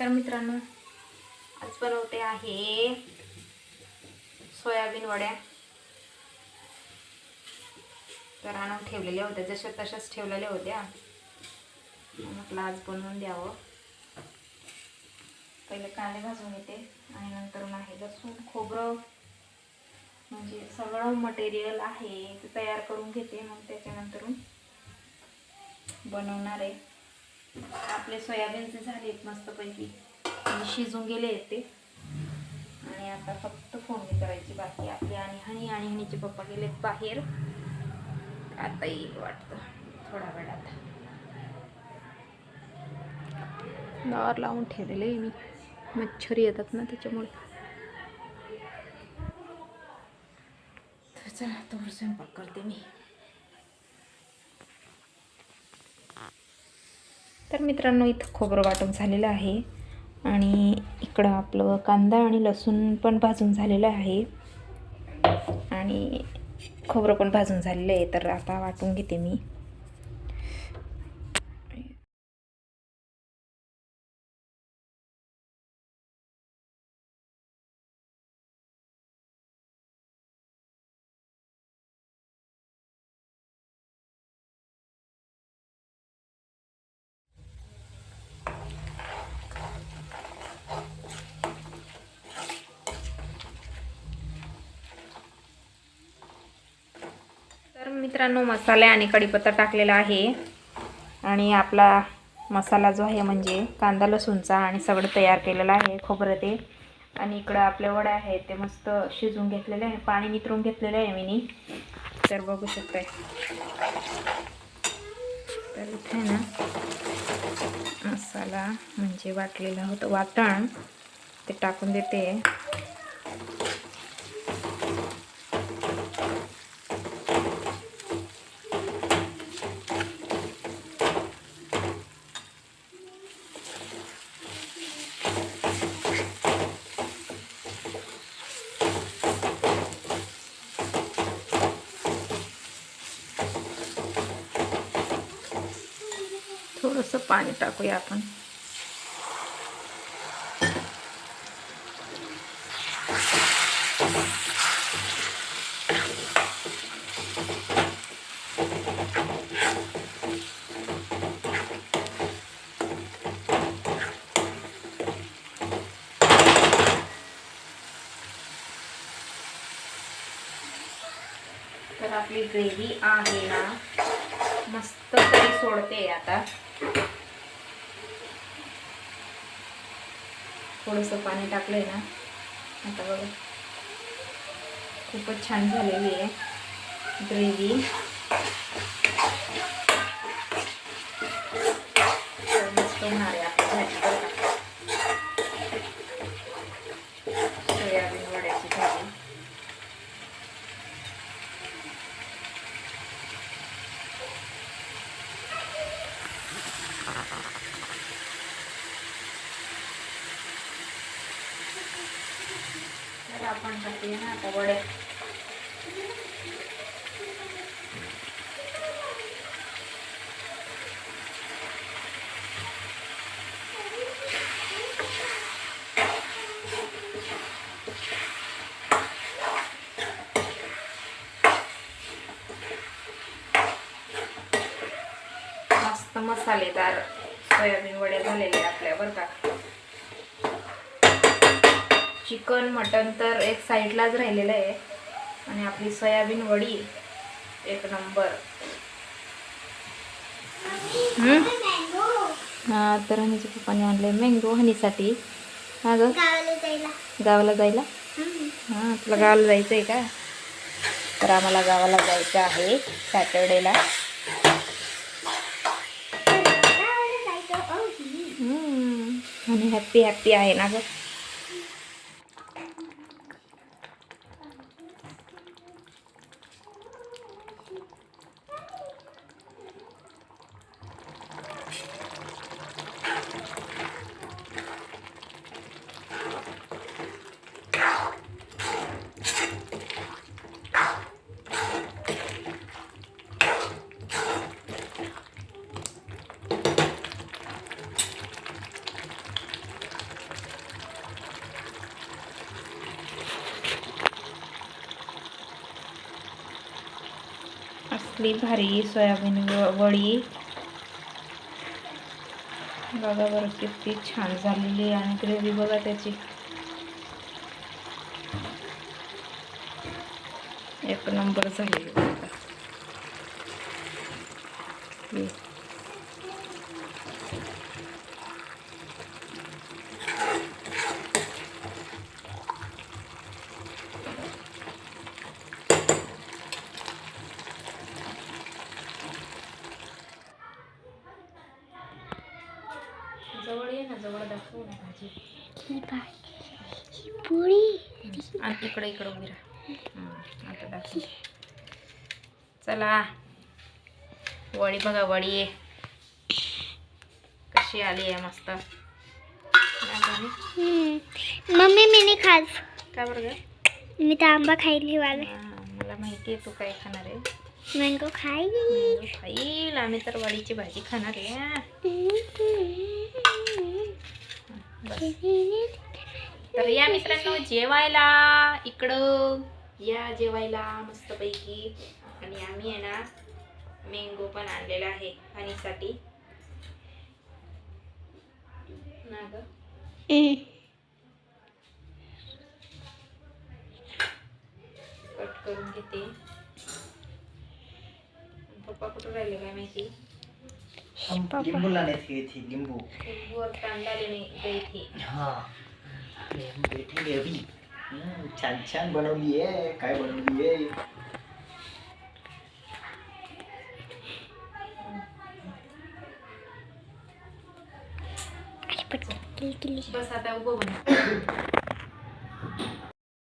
तर मित्रांनो, आज बनवते आहे सोयाबीन वड्या. तर आणून ठेवलेल्या होत्या, जशा तशाच ठेवलेल्या होत्या. म्हटलं आज बनवून द्यावं. पहिले कांदे भाजून घेते आणि नंतर आहे लसूण खोबरं म्हणजे सगळं मटेरियल आहे ते तयार करून घेते. मग त्याच्यानंतर बनवणार आहे. आपले सोयाबीनचे झालेत मस्तपैकी शिजून गेले आहेत ते. आणि आता फक्त फोडणी करायची बाकी आपली. आणि हनीचे पप्पा गेलेत बाहेर, आता येईल वाटतं थोड्या वेळात. दार लावून ठेवलेलं आहे मी, मच्छर येतात ना त्याच्यामुळे. तर चला तोवर स्वयंपाक करते मी. तर मित्रांनो, इथं खोबरं वाटून झालेलं आहे आणि इकडं आपलं कांदा आणि लसूण पण भाजून झालेलं आहे आणि खोबरं पण भाजून झालेलं आहे. तर आता वाटून घेते मी. तर मित्रांनो, मसाले आणि कढीपत्ता टाकलेला आहे आणि आपला मसाला जो आहे म्हणजे कांदा लसूणचा आणि सगळं तयार केलेलं आहे, खोबरं ते. आणि इकडं आपल्या वड्या आहेत ते मस्त शिजून घेतलेले आहे, पाणी नितरून घेतलेलं आहे मी. तर बघू शकताय. तर इथे ना मसाला म्हणजे वाटलेला होतं वाटण ते टाकून देते. थोडंसं पाणी टाकूया आपण. तर आपली ग्रेव्ही आहे ना मस्त तरी सोडते. आता थोडंसं पाणी टाकलंय ना, आता बघा खूपच छान झालेली आहे ग्रेव्ही. मस्त होणार आहे आपली भाजी बरं का, सोयाबीन वड्याची भाजी. तर आपण टाकूया ना आता वड्या. मस्त मसालेदार सोयाबीन वड्या झालेल्या आपल्या बरं का. चिकन मटन तर एक साईडलाच राहिलेलं आहे आणि आपली सोयाबीन वडी एक नंबर. हा, तर हनीच्या पप्पाने आणले मँगो हनीसाठी. हा ग, गावाला जायला. हां, तुला गावाला जायचं आहे का? तर आम्हाला गावाला जायचं आहे सॅटर्डेला. आणि हॅप्पी हॅप्पी आहे ना ग. कसली भारी सोयाबीन वडी बघा बरं किती छान झालेली आहे. आणि ग्रेव्ही बघा त्याची एक नंबर झालेली बघा. जवळ ये ना, जवळ दाखवू ना भाजी. आणि इकडे उभी राहा. आता दाखव. चला वडी बघा, वडी आहे कशी आली आहे मस्त. मम्मी मी नाही खात. का बरं ग? मी तर आंबा खायली वाले. मला माहिती आहे तू काय खाणार आहे. मँगो खाईल. मँगो खाईल. आम्ही तर वडीची भाजी खाणार आहे. तर या मित्रांनो जेवायला इकडं या, जेवायला मस्तपैकी. आणि आम्ही आहे ना मँगो पण आणलेला आहे हनीसाठी ना ग. कट करून घेते. पप्पा कुठं राहिले काय माहिती. लिंबू लाने थी लिंबू वर कांदा लेने गई थी. हाँ हम बैठेंगे अभी. छान छान बनवली आहे. काय बनवली आहे? बस बस आता उभं बन.